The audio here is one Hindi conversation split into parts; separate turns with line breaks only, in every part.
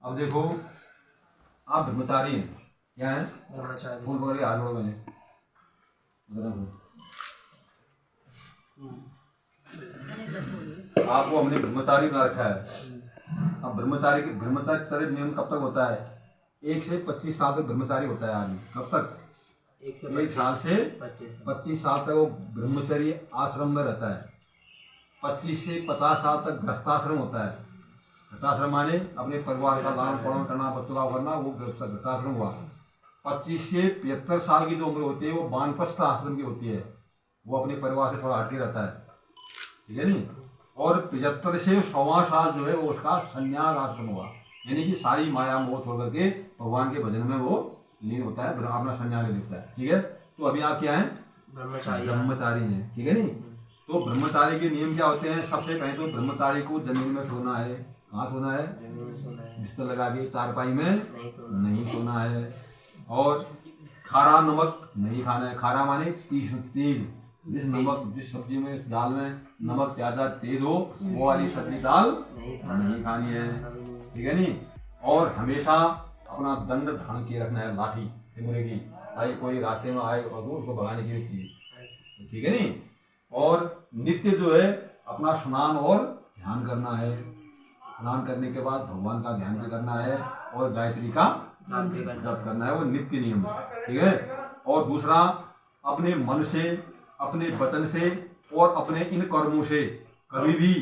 अब देखो आप ब्रह्मचारी हैं, क्या है
ब्रह्मचारी।
फूल पकड़ के हाथ जोड़ो मैंने। आपको हमने ब्रह्मचारी बना रखा है। अब ब्रह्मचारी चरित्र नियम कब तक होता है? 1 से 25 साल तक ब्रह्मचारी होता है आदमी। कब तक? 1 साल से 25 साल तक वो ब्रह्मचर्य आश्रम में रहता है। 25 से 50 साल तक गृहस्थाश्रम होता है। गृहस्थाश्रम माने अपने परिवार का लालन पालन करना, बच्चों का करना, वो गृहस्थाश्रम हुआ। 25 से 75 साल की जो उम्र होती है वो वानप्रस्थ आश्रम की होती है, वो अपने परिवार से थोड़ा हटके रहता है, ठीक है नहीं। और 75 से 100वां साल जो है वो उसका संन्यास आश्रम हुआ, यानी कि सारी माया मोह छोड़ करके भगवान के भजन में वो लीन होता है, अपना संन्यास ले लेता है, ठीक है। तो अभी आप क्या हैं? ब्रह्मचारी हैं, ठीक है नहीं। तो ब्रह्मचारी के नियम क्या होते हैं? सबसे पहले तो ब्रह्मचारी को जमीन में सोना है। कहाँ सोना है? बिस्तर लगा के चारपाई में नहीं सोना है। और खारा नमक नहीं खाना है। खारा माने तेज, जिस सब्जी में दाल में नमक ज्यादा तेज हो वो वाली सब्जी दाल नहीं खानी है, ठीक है नहीं। और हमेशा अपना दंड धारण किए रखना है, लाठी तिमुरे की, भाई कोई रास्ते में आए और उसको भगाने की चीज, ठीक है नहीं। और नित्य जो है अपना स्नान और ध्यान करना है। स्नान करने के बाद भगवान का ध्यान भी करना है और गायत्री का जप करना है, वो नित्य नियम है, ठीक है। और दूसरा, अपने मन से, अपने वचन से और अपने इन कर्मों से कभी भी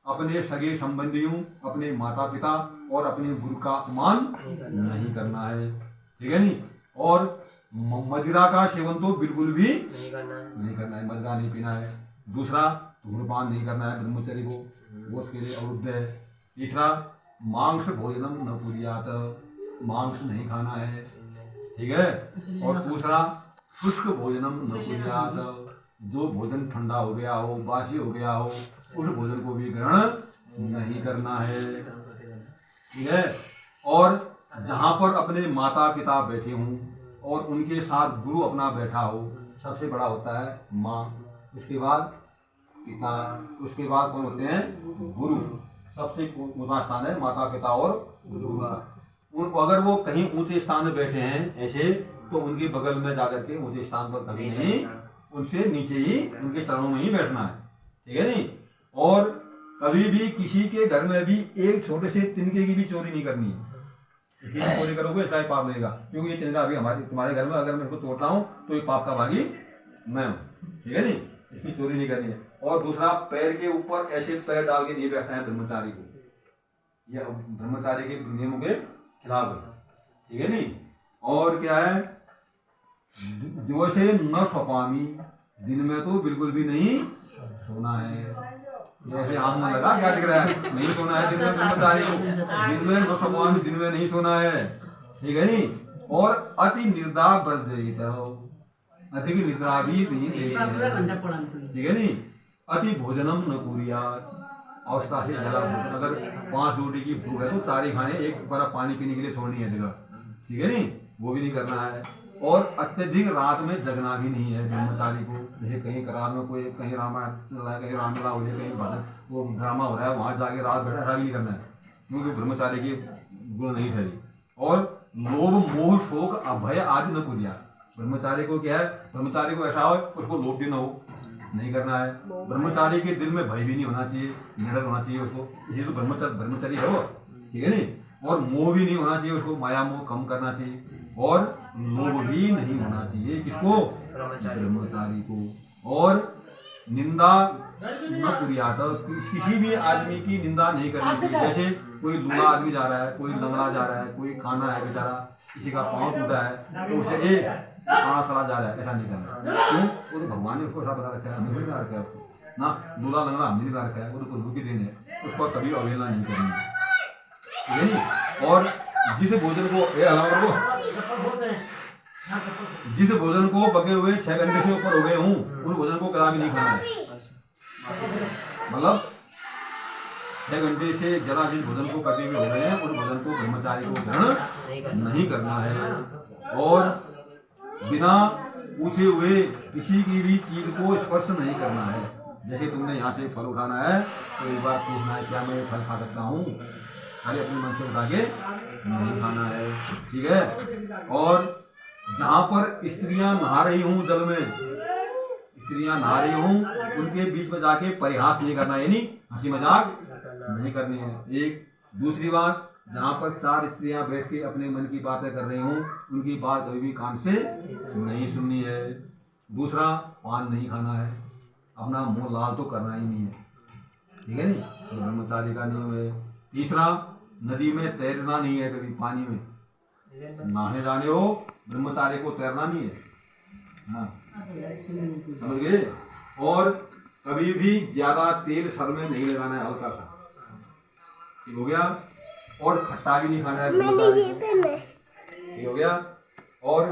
अपने सगे संबंधियों, अपने माता पिता और अपने गुरु का अपमान नहीं करना है, ठीक है नहीं। और मदिरा का सेवन तो बिल्कुल भी नहीं करना है, मदिरा नहीं पीना है। दूसरा, धूम्रपान नहीं करना है ब्रह्मचर्य को, वो उसके लिए अवरुद्ध है। तीसरा, मांस भोजनम न कुर्यात, मांस नहीं खाना है, ठीक है। और दूसरा, शुष्क भोजनम न कुर्यात, जो भोजन ठंडा हो गया हो, बासी हो गया हो, उस भोजन को भी ग्रहण नहीं करना है, ठीक है। और जहाँ पर अपने माता पिता बैठे हों और उनके साथ गुरु अपना बैठा हो, सबसे बड़ा होता है माँ, उसके बाद पिता, उसके बाद कौन होते हैं? गुरु। सबसे ऊंचा स्थान है माता पिता और गुरु का। अगर वो कहीं ऊंचे स्थान में बैठे हैं ऐसे, तो उनके बगल में जाकर के ऊंचे स्थान पर कभी नहीं, उनसे नीचे ही उनके चरणों में ही बैठना है, ठीक है नहीं। और कभी भी किसी के घर में भी एक छोटे से तिनके की भी चोरी नहीं करनी है। इसकी चोरी करोगे इसका ही पाप लगेगा, क्योंकि ये तिनका अभी तुम्हारे घर में अगर मैं इसको तोड़ता हूँ तो ये पाप का भागी मैं हूँ, ठीक है नहीं। इसकी चोरी नहीं करनी है। और दूसरा, पैर के ऊपर ऐसे पैर डाल के नहीं बैठना है ब्रह्मचारी को, यह ब्रह्मचारी के नियमों के खिलाफ है, ठीक है नहीं। और क्या है? दिवसे न स्वपामी, दिन में तो बिल्कुल भी नहीं सोना है। जैसे आम मन लगा, क्या दिख रहा है? नहीं सोना है दिन में ब्रह्मचारी को, दिन में न स्वपामी, दिन में नहीं सोना है, ठीक है नहीं। और अति निर्दा वर्जित, अति की निद्रा भी नहीं, ठीक है नहीं। अति भोजनम न कुर्यात, अवस्था से ज्यादा भोजन, अगर 5 रोटी की भूख है तो 4 ही खाने, एक बड़ा पानी पीने के लिए छोड़नी है जगह, ठीक है नहीं, वो भी नहीं करना है। और अत्यधिक रात में जगना भी नहीं है ब्रह्मचारी को। जैसे कहीं करार में कोई कहीं रामायण चल रहा है, कहीं रामलीला हो रही है, कहीं भजन वो ड्रामा हो रहा है, वहां जाके रात बैठा, ऐसा भी नहीं करना है, क्योंकि ब्रह्मचारी की गुण नहीं ठहरी। और लोभ मोह शोक अभय आदि न कुर्या, ब्रह्मचारी को क्या है? ब्रह्मचारी को ऐसा हो उसको लोभ भी न हो, नहीं करना है। ब्रह्मचारी के दिल में भय भी नहीं होना चाहिए, निडर होना चाहिए उसको, इसलिए तो ब्रह्मचारी है वो, ठीक है नहीं। और मोह भी नहीं होना चाहिए उसको, माया मोह कम करना चाहिए। और लोभ भी नहीं होना चाहिए, किसको? ब्रह्मचारी को। और निंदा न कुर्यात, किसी भी आदमी की निंदा नहीं करनी चाहिए। जैसे कोई लूला आदमी जा रहा है, कोई लंगड़ा जा रहा है, कोई काना है बेचारा, किसी का पाँव टूटा है तो उसे एक काना सड़ा जा रहा है, ऐसा नहीं करना। क्यों? वो तो भगवान ने उसको ऐसा बता रखा है, हमें भी बता रखा है उसको ना, लूला लंगड़ा हमने बता रखा है, वो तो प्रभु की देन है, उसको कभी अवहेलना नहीं करनी, ठीक है नहीं। और जिस भोजन को पके हुए 6 घंटे से ऊपर हो गए हूँ, उन भोजन को कभी नहीं खाना है। मतलब 6 घंटे से ज्यादा जिन भोजन को पके हुए हो गए हैं, उन भोजन को ब्रह्मचारी को ग्रहण नहीं करना है। और बिना पूछे हुए किसी की भी चीज को स्पर्श नहीं करना है। जैसे तुमने यहाँ से फल उठाना है तो एक बार पूछना है क्या मैं फल खा सकता हूँ, खाली अपने मन से उठा के नहीं खाना है, ठीक है। और जहाँ पर स्त्रियां नहा रही हूँ जल में, स्त्रियां नहा रही हूँ, उनके बीच में जाके परिहास नहीं करना, यानी हंसी मजाक नहीं करनी है। एक दूसरी बात, जहाँ पर 4 स्त्रियां बैठ के अपने मन की बातें कर रही हूँ, उनकी बात कभी भी कान से नहीं सुननी है। दूसरा, पान नहीं खाना है, अपना मुंह लाल तो करना ही नहीं है, ठीक है नहीं, तो ब्रह्मचारी का नियम है। तीसरा, नदी में तैरना नहीं है, कभी पानी में नहाने जाने हो, ब्रह्मचारी को तैरना नहीं है, हाँ समझ गए। और कभी भी ज्यादा तेल सर में नहीं लगाना है, हल्का सा, ठीक हो गया। और खट्टा भी नहीं खाना है ब्रह्मचारी को, ठीक हो गया। और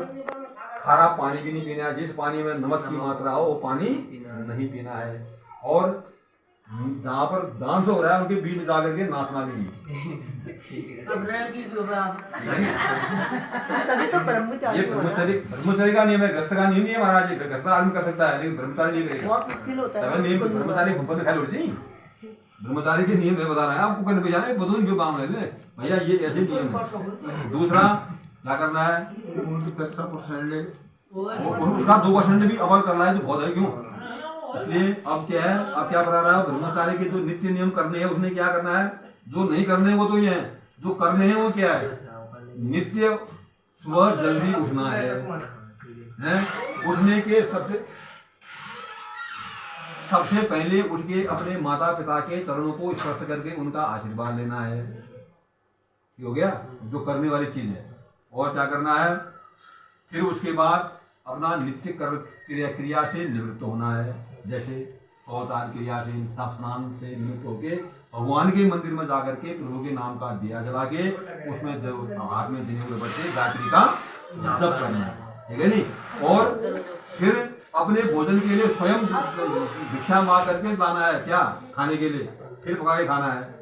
खारा पानी भी नहीं पीना है, जिस पानी में नमक की मात्रा हो वो पानी नहीं पीना है। और जहाँ पर डांस हो रहा है उनके बीच में जाकर के नाचना भी नहीं। ये ब्रह्मचारी का नियम है, गृहस्थ का नियम नहीं है महाराज। गृहस्थ आदमी कर सकता है लेकिन ब्रह्मचारी नहीं करेगा, बहुत मुश्किल होता है नियम। ब्रह्मचारी घुमपत खाई उठ जाए, ब्रह्मचारी के नियम है बता रहे हैं आपको, कहने पे जाना बदून क्यों काम ले भैया, ये ऐसे नियम है। दूसरा क्या करना है, 10% ले, उसका 2% भी अमल करना है तो बहुत है, क्यों, इसलिए अब क्या है, अब क्या बता रहा है, ब्रह्मचारी के जो नित्य नियम करने हैं उसने क्या करना है, जो नहीं करने वो तो ये है, जो करने हैं वो क्या है, नित्य सुबह जल्दी उठना है, उठने के सबसे पहले उठ के अपने माता पिता के चरणों को स्पर्श करके उनका आशीर्वाद लेना है, हो गया, जो करने वाली चीज है। और क्या करना है, फिर उसके बाद अपना नित्य क्रिया से निवृत्त होना है, जैसे शौचान क्रिया से, स्नान से निवृत्त होके भगवान के मंदिर में जाकर के प्रभु के नाम का दिया जला के उसमें जो हाथ में जने हुए बच्चे गायत्री का जप करना है, ठीक है नहीं। और फिर अपने भोजन के लिए स्वयं भिक्षा मांग करके लाना है, क्या खाने के लिए, फिर पका के खाना है।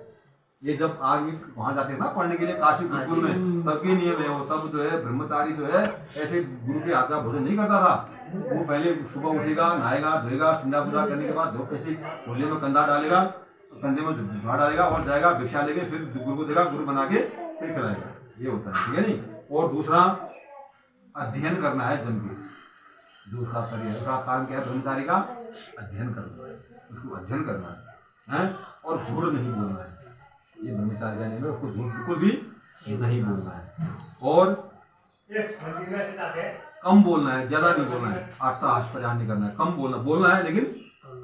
ये जब आगे वहां जाते हैं ना पढ़ने के लिए काशी गुरुकुल में, तब के नियम है वो। तब जो है ब्रह्मचारी जो है ऐसे गुरु के हाथ का भोजन नहीं करता था, वो पहले सुबह उठेगा, नहाएगा, धोएगा, संध्या पूजा करने के बाद ऐसे झोले में कंधा डालेगा, कंधे में झुआ डालेगा और जाएगा भिक्षा लेके, फिर गुरु को देगा, गुरु बना के फिर खिलाएगा, ये होता है, ठीक है नहीं। और दूसरा, अध्ययन करना है जम के, दूसरा काम क्या है ब्रह्मचारी का, अध्ययन करना है, उसको अध्ययन करना है, और झूठ नहीं बोलना है, ये ब्रह्मचारी का नियम है, उसको झूठ बिल्कुल भी नहीं बोलना है। और कम बोलना है, ज्यादा नहीं बोलना है, अट्टहास प्रयास नहीं करना है, कम बोलना है लेकिन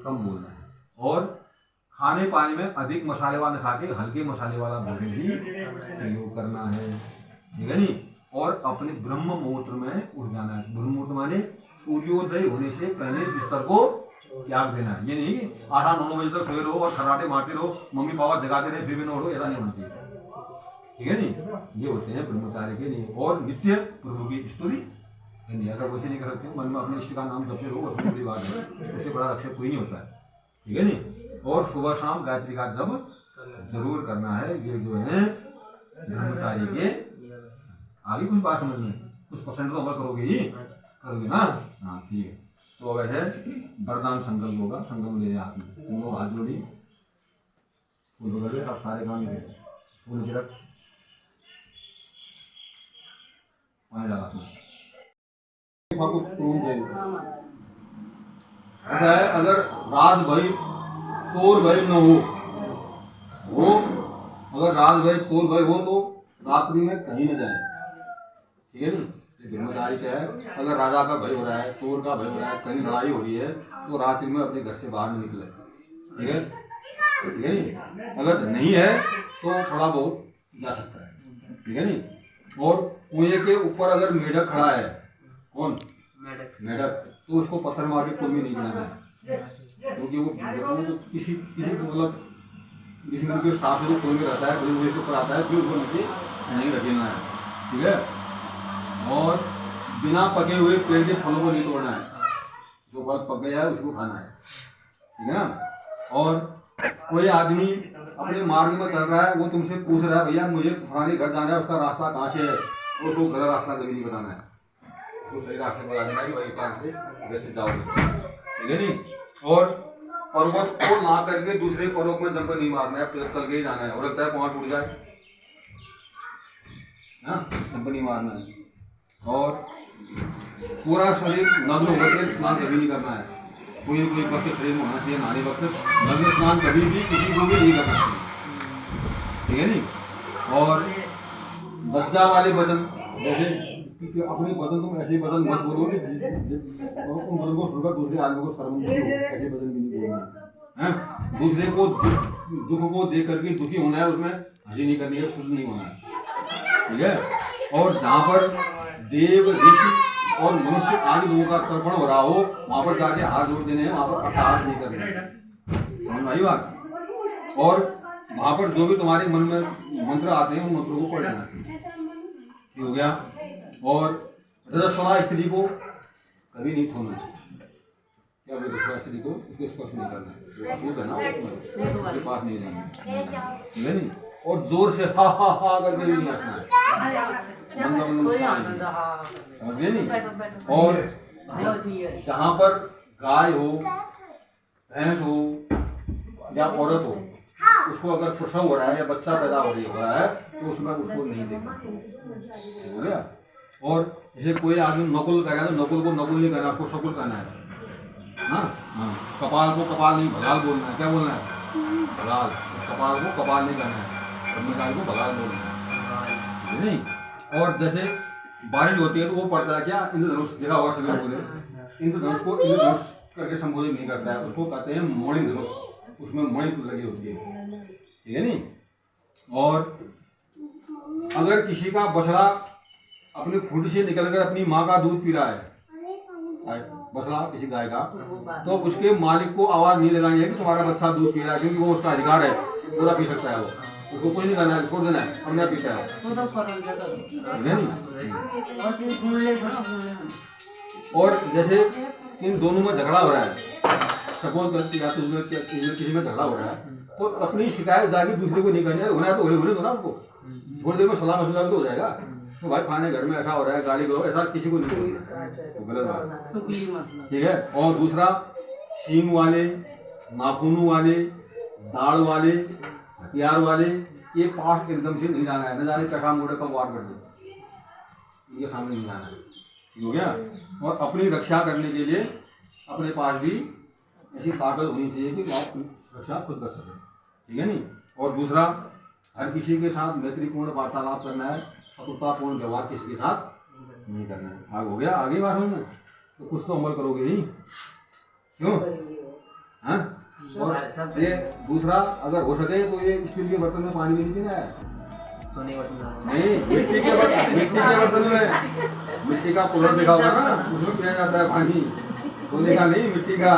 कम बोलना है। और खाने पाने में अधिक मसाले वाला खा के हल्के मसाले वाला भोजन ही प्रयोग करना है, ठीक है नहीं। और अपने ब्रह्म मुहूर्त में उठ जाना है, ब्रह्म मुहूर्त माने सूर्योदय होने से पहले बिस्तर को त्याग देना है। ये नहीं कि 8-9 बजे तक सोए रहो और खर्राटे मारते रहो, मम्मी पापा जगाते रहे फिर भी न उठो, ऐसा नहीं होना चाहिए, ठीक है नहीं। ये होते हैं ब्रह्मचारी के नियम। और नित्य प्रभु की स्तुति नहीं, अगर वैसे नहीं कर सकते हो, मन में अपने इष्ट का नाम जपते रहो, उसमें बड़ी बात है, उससे बड़ा रक्षक कोई नहीं होता है, ठीक है नहीं। और सुबह शाम गायत्री का जप जरूर करना है, ये जो है ब्रह्मचारी के। आगे कुछ बात समझ में, कुछ परसेंट तो अमल करोगे ही, करोगे ना, हाँ ठीक है। तो अब है वरदान संकल्प होगा, संकल्प ले हाथ में, तुम लोग हाथ जोड़ी, फूल पकड़ ले, आप सारे काम ले, फूल की रख, पानी डाला तुम, ऐसा है, अगर रात भरी शोर भय न हो, अगर रात भर शोर भय हो तो रात्रि में कहीं न जाए, ठीक है नहीं। ब्रह्मचारी क्या है, अगर राजा का भय हो रहा है, चोर का भय हो रहा है, कहीं लड़ाई हो रही है, तो रात्रि में अपने घर से बाहर नहीं निकले, ठीक है, ठीक है नहीं। अगर नहीं है तो थोड़ा बहुत जा सकता है, ठीक है नहीं। और कुएं के ऊपर अगर मेढक खड़ा है, कौन मेढक, तो उसको पत्थर मार के कुएं में नहीं गिराना है, क्योंकि वो किसी मतलब किसी के साथ में जो कुएं में रहता है, कुएं से ऊपर आता है, फिर उसको नीचे नहीं रखेना है, ठीक है। और बिना पके हुए पेड़ के फलों को नहीं तोड़ना है, जो फल पक गया है उसको खाना है, ठीक है ना। और कोई आदमी अपने मार्ग में चल रहा है, वो तुमसे पूछ रहा है भैया मुझे फलाने घर जाना है, उसका रास्ता कहाँ से है, और तो गलत रास्ता कभी नहीं बताना है, तो सही रास्ते बता देना कि वही पास से वैसे जाओगे, ठीक है नहीं। और पर्वत को ला करके दूसरे पर्वत में जंप नहीं मारना है, चल के ही जाना है, और लगता है पाँव टूट जाए, कंपनी मारना है। और पूरा शरीर नग्न होकर के स्नान कभी नहीं करना है। कोई वस्त्र शरीर में होना चाहिए नहाने वक्त। नग्न स्नान कभी भी किसी को भी नहीं करना चाहिए, ठीक है नहीं। और लज्जा वाले वचन, जैसे कि अपने वचन तुम ऐसे वचन मत बोलो कि तुम वचन को सुनकर दूसरे आदमी को शर्मिंदा हो, ऐसे वचन भी नहीं बोलना है। दूसरे को दुख को देख करके दुखी होना है, उसमें हंसी नहीं करनी है, खुश नहीं होना है, ठीक है। और जहाँ पर देव ऋषि और मनुष्य आदि लोगों का तर्पण हो रहा हो, वहां पर जाके हाथ जोड़ देने हैं, वहां पर अट्टहास नहीं करना है, समझ आई बात। और वहां पर जो भी तुम्हारे मन में मंत्र आते हैं उन मंत्रों को पढ़ लेना चाहिए, ठीक हो गया। और रजस्वला स्त्री को कभी नहीं छूना, क्या रजस्वला स्त्री को उसको स्पर्श नहीं करना, अशुद्ध है ना, उसके पास नहीं जाना, ठीक है नहीं। और जोर से हा हा हा करके भी नहीं हंसना है, समझे नहीं। और जहाँ पर गाय हो, भैंस हो या औरत हो, उसको अगर प्रसव हो रहा है या बच्चा पैदा हो रहा है तो उसमें उसको नहीं देखना, हो गया। और जैसे कोई आदमी नकुल करेगा तो नकुल को नकुल नहीं करना, उसको शकुल करना है। हाँ, कपाल को कपाल नहीं भगाल बोलना है, क्या बोलना है, भगाल। उस कपाल को कपाल नहीं करना है, ब्रह्मचारी को भगाल बोलना है, नहीं। और जैसे बारिश होती है तो वो पड़ता है क्या, इंद्रधनुष देखा होगा सभी लोगों ने, इंद्रधनुष को इंद्रधनुष करके संबोधित नहीं करता है, उसको कहते हैं मणि धनुष, उसमें मणि लगी होती है, ठीक है नहीं। और अगर किसी का बछड़ा अपनी खूंटी से निकलकर अपनी माँ का दूध पी रहा है, बछड़ा किसी गाय का, तो उसके मालिक को आवाज नहीं लगानी है कि तुम्हारा बच्चा दूध पी रहा है, क्योंकि वो उसका अधिकार है, पूरा पी सकता है वो, उसको कुछ नहीं करना है, छोड़ देना है, अपने आप पीता है, नहीं। और जैसे इन दोनों में झगड़ा हो रहा है, सपोज या तो किसी में झगड़ा हो रहा है, तो अपनी शिकायत जाके दूसरे को नहीं करनी है, होना है तो होने दो ना उसको, थोड़ी देर में सलाह मशवरा तो हो जाएगा। तो भाई खाने घर में ऐसा हो रहा है, गाली करो, ऐसा किसी को नहीं करना, तो गलत बात, ठीक है। और दूसरा, सींग वाले, नाखूनों वाले, दाढ़ वाले, हथियार वाले, ये पास एकदम से नहीं जाना है, न जाने कटा मोड़े का वार कर दे, इनके सामने नहीं जाना है, ठीक हो गया। और अपनी रक्षा करने के लिए अपने पास भी ऐसी ताकत होनी चाहिए कि आप रक्षा खुद कर सकें, ठीक है नहीं। और दूसरा, हर किसी के साथ मैत्रीपूर्ण वार्तालाप करना है, शत्रुतापूर्ण व्यवहार किसी के साथ नहीं करना है। आगे हो गया, आगे बात समझ में, तो कुछ तो अमल करोगे ही, क्यों, हाँ। और ये दूसरा, अगर हो सके तो ये स्टील के बर्तन में पानी भी नहीं पीना है, नहीं, मिट्टी के बर्तन में, मिट्टी का कूलर देखा होगा ना, उसमें पिया जाता है पानी, सोने का नहीं, मिट्टी का।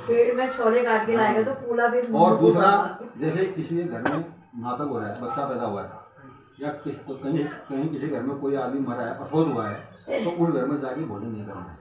पेड़ में छोले काट के लाएगा तो पूरा भी।
और दूसरा, जैसे किसी घर में नाटक हो रहा है, बच्चा पैदा हुआ है, या कहीं किसी घर में कोई आदमी मरा है, अफसोस हुआ है, तो उस घर में जाके भोजन नहीं करना है,